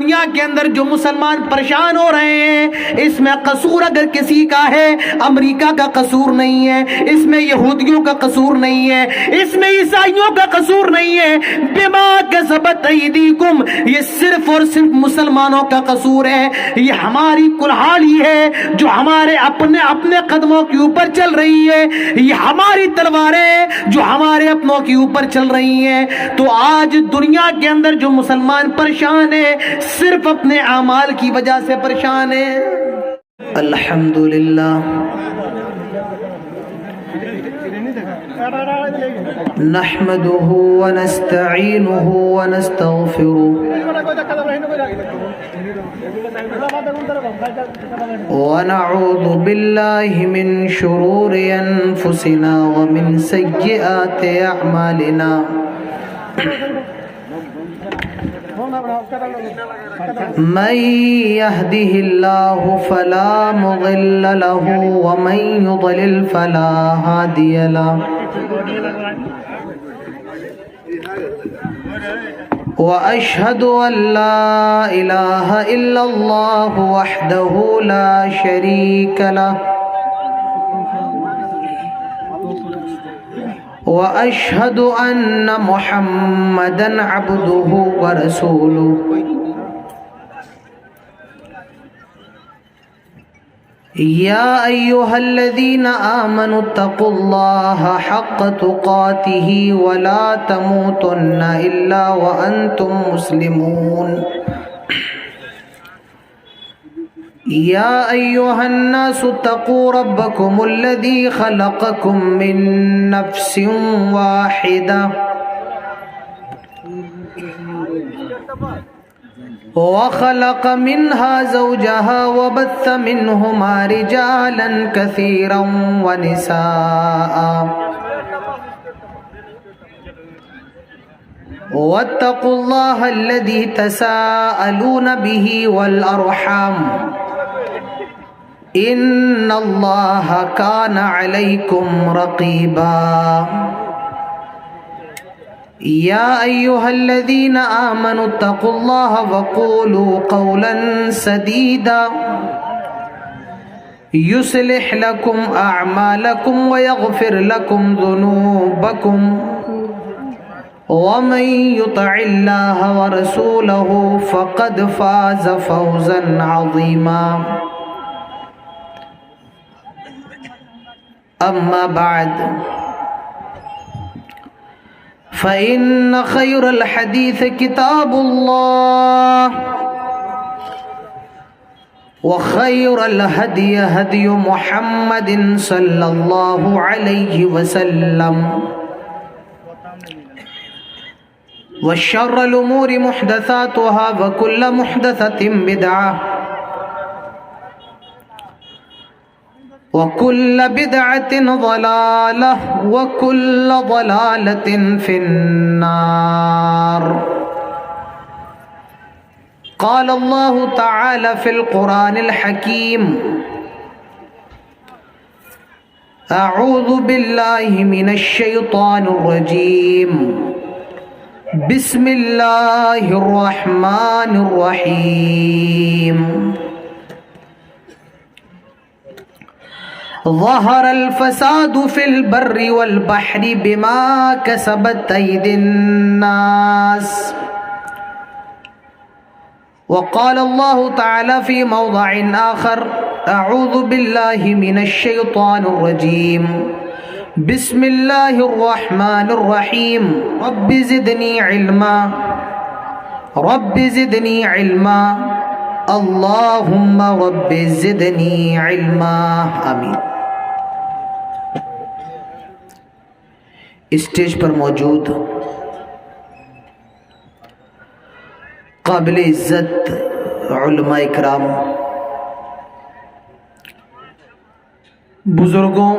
دنیا کے اندر جو مسلمان پریشان ہو رہے ہیں، اس میں قصور اگر کسی کا ہے امریکہ کا قصور نہیں ہے، اس میں یہودیوں کا قصور نہیں ہے، اس میں عیسائیوں کا قصور نہیں ہے، بما کسبت ایدیکم، یہ صرف اور صرف مسلمانوں کا قصور ہے۔ یہ ہماری کلہاڑی ہے جو ہمارے اپنے قدموں کے اوپر چل رہی ہے، یہ ہماری تلواریں جو ہمارے اپنوں کے اوپر چل رہی ہیں۔ تو آج دنیا کے اندر جو مسلمان پریشان ہے صرف اپنے اعمال کی وجہ سے پریشان ہے۔ الحمدللہ نحمده ونستعینه ونستغفره ونعوذ بالله من شرور انفسنا ومن سیئات اعمالنا، من يهده الله فلا مضل له ومن يضلل فلا هادي له، وأشهد أن لا إله إلا الله وحده لا شريك له، وأشهد أن محمدا عبده ورسوله، يا أيها الذين آمنوا اتقوا الله حق تقاته ولا تموتن إلا وأنتم مسلمون، يا أيها الناس اتقوا ربكم الذي خلقكم من نفس واحدة وخلق منها زوجها وبث منهما رجالا كثيرا ونساء، واتقوا الله الذي تساءلون به والأرحام إن الله كان عليكم رقيبا، يا أيها الذين آمنوا اتقوا الله وقولوا قولا سديدا يصلح لكم أعمالكم ويغفر لكم ذنوبكم، ومن يطع الله ورسوله فقد فاز فوزا عظيما، أما بعد، فإن خير الحديث كتاب الله، وخير الهدي هدي محمد صلى الله عليه وسلم، وشر الأمور محدثاتها وكل محدثة بدعة وكل بدعة ضلالة وكل ضلالة في النار۔ قال الله تعالى في القرآن الحكيم: أعوذ بالله من الشيطان الرجيم، بسم الله الرحمن الرحيم، ظهر الفساد في البر والبحر بما كسبت أيدي الناس، وقال الله تعالى في موضع آخر: أعوذ بالله من الشيطان الرجيم، بسم الله الرحمن الرحيم، رب زدني علما رب زدنی علما اللہم رب زدنی علما آمین۔ اسٹیج پر موجود قابل عزت علماء اکرام، بزرگوں،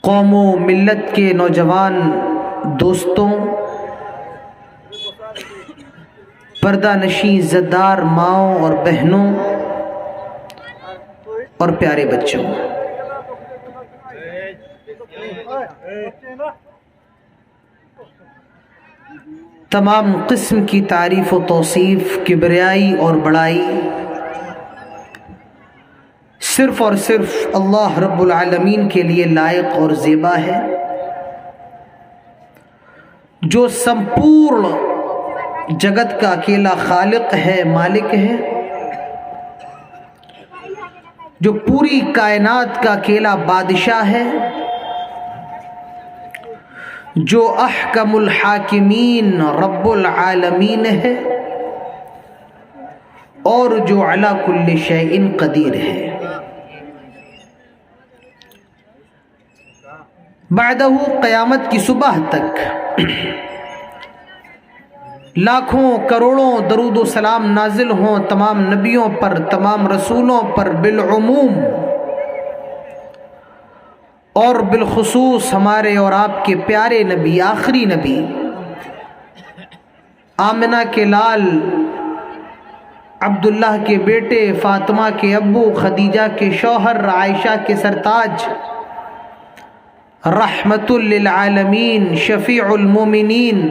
قوم و ملت کے نوجوان دوستوں، پردہ نشین زدار ماؤں اور بہنوں اور پیارے بچوں، تمام قسم کی تعریف و توصیف، کبریائی اور بڑائی صرف اور صرف اللہ رب العالمین کے لیے لائق اور زیبا ہے، جو سمپورن جگت کا اکیلا خالق ہے، مالک ہے، جو پوری کائنات کا اکیلا بادشاہ ہے، جو احکم الحاکمین رب العالمین ہے، اور جو علی کل شیء قدیر ہے۔ بعدہ قیامت کی صبح تک لاکھوں کروڑوں درود و سلام نازل ہوں تمام نبیوں پر، تمام رسولوں پر بالعموم، اور بالخصوص ہمارے اور آپ کے پیارے نبی، آخری نبی، آمنہ کے لال، عبداللہ کے بیٹے، فاطمہ کے ابو، خدیجہ کے شوہر، عائشہ کے سرتاج، رحمت للعالمین، شفیع المومنین،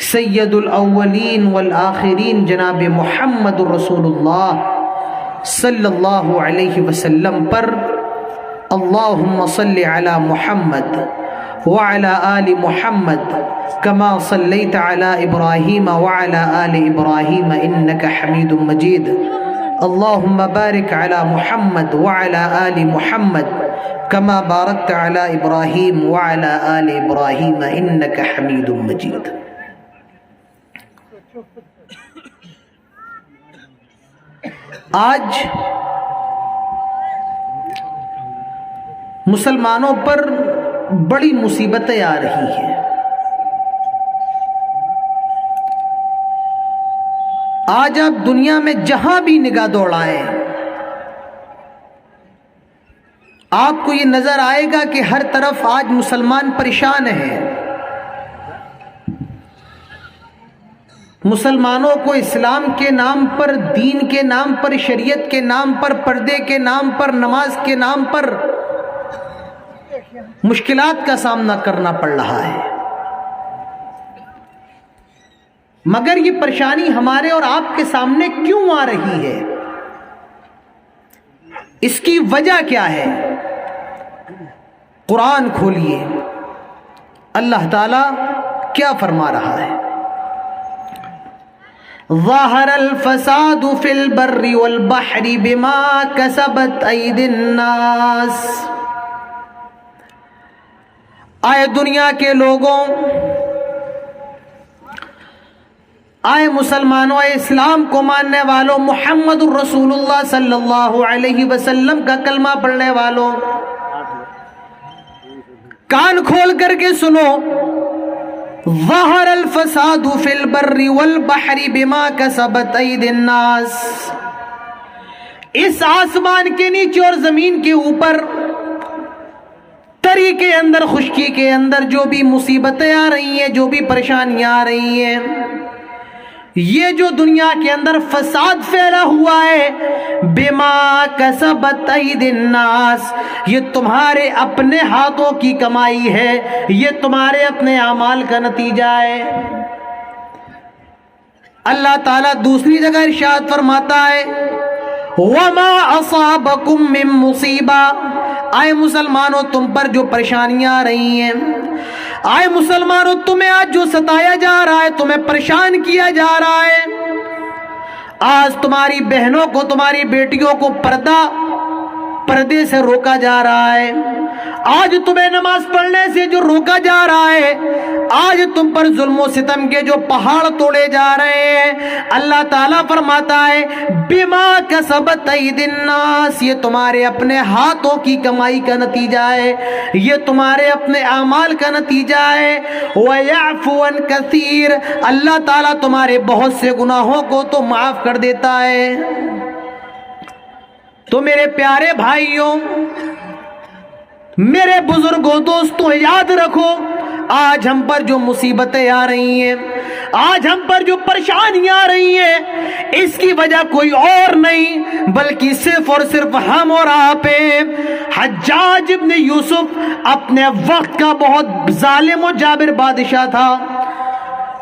سید الاولین والآخرین، جناب محمد رسول اللہ صلی اللہ علیہ وسلم پر اللہم صلی علی محمد وعلی آل محمد کما صلیت علی ابراہیم وعلی آل ابراہیم انک حمید مجید، اللہم بارک علی محمد وعلی آل محمد کما بارکت علی ابراہیم وعلی آل ابراہیم انک حمید مجید۔ آج مسلمانوں پر بڑی مصیبتیں آ رہی ہیں۔ آج آپ دنیا میں جہاں بھی نگاہ دوڑائیں، آپ کو یہ نظر آئے گا کہ ہر طرف آج مسلمان پریشان ہیں۔ مسلمانوں کو اسلام کے نام پر، دین کے نام پر، شریعت کے نام پر، پردے کے نام پر، نماز کے نام پر مشکلات کا سامنا کرنا پڑ رہا ہے۔ مگر یہ پریشانی ہمارے اور آپ کے سامنے کیوں آ رہی ہے؟ اس کی وجہ کیا ہے؟ قرآن کھولیے، اللہ تعالی کیا فرما رہا ہے؟ ظاہر الفساد فی البر والبحر بما کسبت ایدی الناس۔ آئے دنیا کے لوگوں، آئے مسلمانوں، آئے اسلام کو ماننے والوں، محمد الرسول اللہ صلی اللہ علیہ وسلم کا کلمہ پڑھنے والوں، کان کھول کر کے سنو۔ ظہر الفساد فی البر والبحر بما کسبت ایدی الناس۔ اس آسمان کے نیچے اور زمین کے اوپر، تری کے اندر، خشکی کے اندر جو بھی مصیبتیں آ رہی ہیں، جو بھی پریشانیاں آ رہی ہیں، یہ جو دنیا کے اندر فساد پھیلا ہوا ہے، بما کسبت ایدی الناس، یہ تمہارے اپنے ہاتھوں کی کمائی ہے، یہ تمہارے اپنے اعمال کا نتیجہ ہے۔ اللہ تعالیٰ دوسری جگہ ارشاد فرماتا ہے وَمَا أَصَابَكُم مِّن مُّصِيبَةٍ۔ آئے مسلمانوں، تم پر جو پریشانیاں آ رہی ہیں، آئے مسلمانوں، تمہیں آج جو ستایا جا رہا ہے، تمہیں پریشان کیا جا رہا ہے، آج تمہاری بہنوں کو، تمہاری بیٹیوں کو پردے سے روکا جا رہا ہے، آج تمہیں نماز پڑھنے سے جو روکا جا رہا ہے، آج تم پر ظلم و ستم کے جو پہاڑ توڑے جا رہے ہیں، اللہ تعالیٰ فرماتا ہے بما کسبت ایدی الناس، یہ تمہارے اپنے ہاتھوں کی کمائی کا نتیجہ ہے، یہ تمہارے اپنے اعمال کا نتیجہ ہے۔ وَيَعْفُو عَن كَثِيرٍ، اللہ تعالیٰ تمہارے بہت سے گناہوں کو تو معاف کر دیتا ہے۔ تو میرے پیارے بھائیوں، میرے بزرگوں، دوستوں، یاد رکھو، آج ہم پر جو مصیبتیں آ رہی ہیں، آج ہم پر جو پریشانیاں آ رہی ہیں، اس کی وجہ کوئی اور نہیں بلکہ صرف اور صرف ہم اور آپ ہیں۔ حجاج ابن یوسف اپنے وقت کا بہت ظالم و جابر بادشاہ تھا،